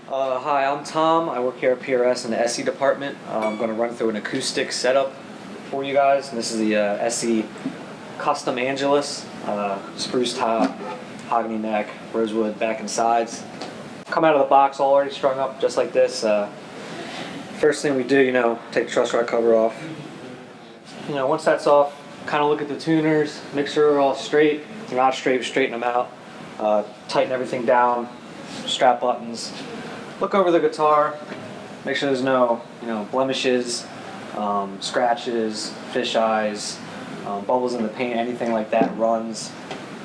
Hi, I'm Tom. I work here at PRS in the SE department. I'm going to run through an acoustic setup for you guys. And this is the SE Custom Angelus, spruce top, mahogany neck, rosewood back and sides. Come out of the box already strung up just like this. First thing we do, take the truss rod cover off. Once that's off, kind of look at the tuners, make sure they're all straight. If they're not straight, straighten them out. Tighten everything down, strap buttons. Look over the guitar, make sure there's no, blemishes, scratches, fish eyes, bubbles in the paint, anything like that runs.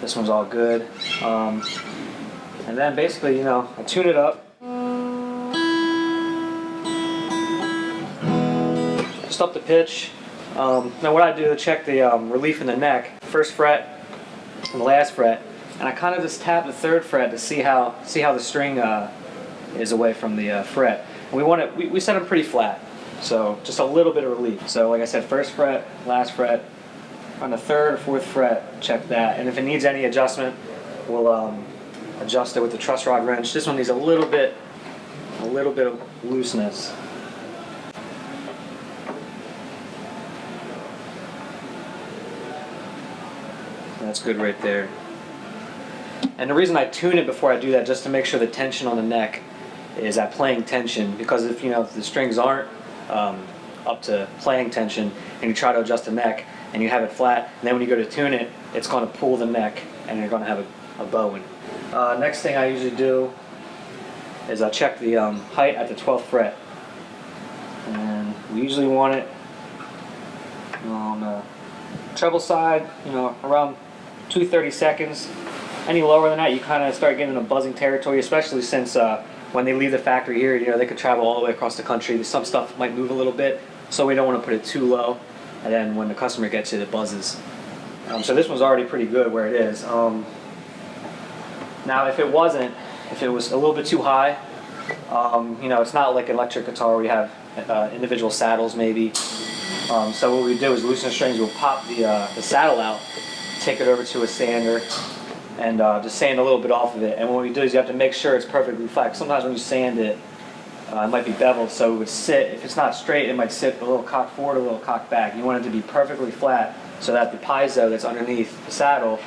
This one's all good. And then basically, I tune it up. Just up the pitch. Now what I do to check the relief in the neck, first fret and the last fret, and I kind of just tap the third fret to see how the string is away from the fret. And we set them pretty flat, so just a little bit of relief. So like I said, first fret, last fret, on the third or fourth fret, check that. And if it needs any adjustment, we'll adjust it with the truss rod wrench. This one needs a little bit of looseness. That's good right there. And the reason I tune it before I do that, just to make sure the tension on the neck is at playing tension, because if the strings aren't up to playing tension and you try to adjust the neck and you have it flat, and then when you go to tune it, it's going to pull the neck and you're going to have a bowing. Next thing I usually do is I check the height at the 12th fret, and we usually want it on the treble side, around 2/32. Any lower than that, you kind of start getting in a buzzing territory, especially since when they leave the factory here, they could travel all the way across the country. Some stuff might move a little bit, so we don't want to put it too low, and then when the customer gets it, it buzzes. So this one's already pretty good where it is. Now if it was a little bit too high, it's not like an electric guitar where you have individual saddles maybe. So what we do is loosen the strings, we'll pop the saddle out, take it over to a sander, and just sand a little bit off of it. And what we do is you have to make sure it's perfectly flat. Sometimes when you sand it, it might be beveled, so it would sit, if it's not straight, it might sit a little cocked forward, a little cocked back. You want it to be perfectly flat so that the piezo that's underneath the saddle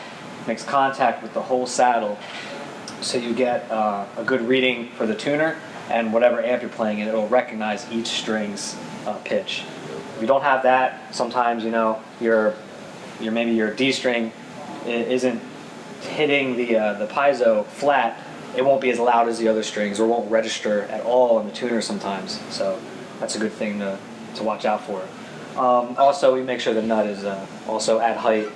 makes contact with the whole saddle, so you get a good reading for the tuner, and whatever amp you're playing in, it'll recognize each string's pitch. If you don't have that, sometimes maybe your D string isn't hitting the piezo flat. It won't be as loud as the other strings, or won't register at all in the tuner sometimes. So that's a good thing to watch out for. Also, we make sure the nut is also at height.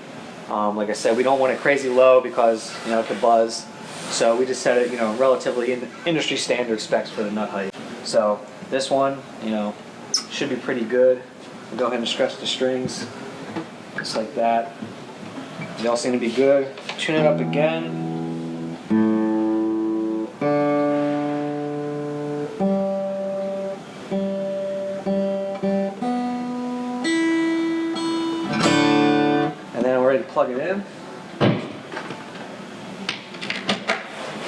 Like I said, we don't want it crazy low because it could buzz. So we just set it relatively in industry standard specs for the nut height. So this one should be pretty good. We'll go ahead and stretch the strings just like that. They all seem to be good. Tune it up again. And then we're ready to plug it in.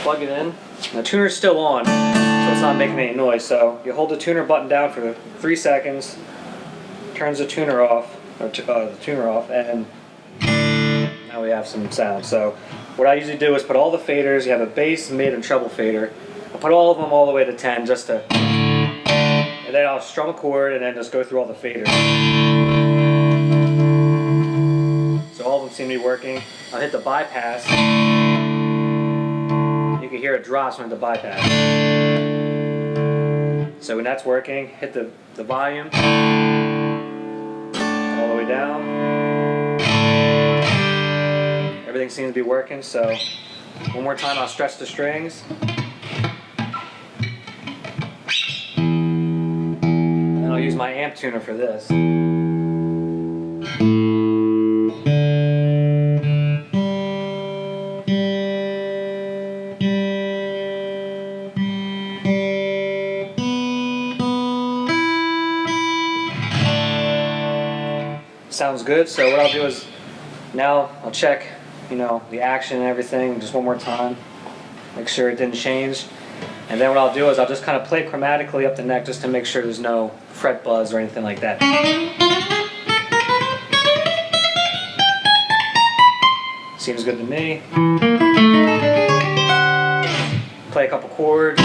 Plug it in. Now, tuner's still on, so it's not making any noise. So you hold the tuner button down for 3 seconds, turns the tuner off, and now we have some sound. So what I usually do is put all the faders. You have a bass, mid, and treble fader. I'll put all of them all the way to 10, and then I'll strum a chord and then just go through all the faders. So all of them seem to be working. I'll hit the bypass. You can hear it drops when I hit the bypass. So when that's working, hit the volume all the way down. Everything seems to be working, so one more time I'll stretch the strings. And then I'll use my amp tuner for this. Sounds good. So what I'll do is now I'll check the action and everything just one more time, make sure it didn't change. And then what I'll do is I'll just kind of play chromatically up the neck just to make sure there's no fret buzz or anything like that. Seems good to me. Play a couple chords.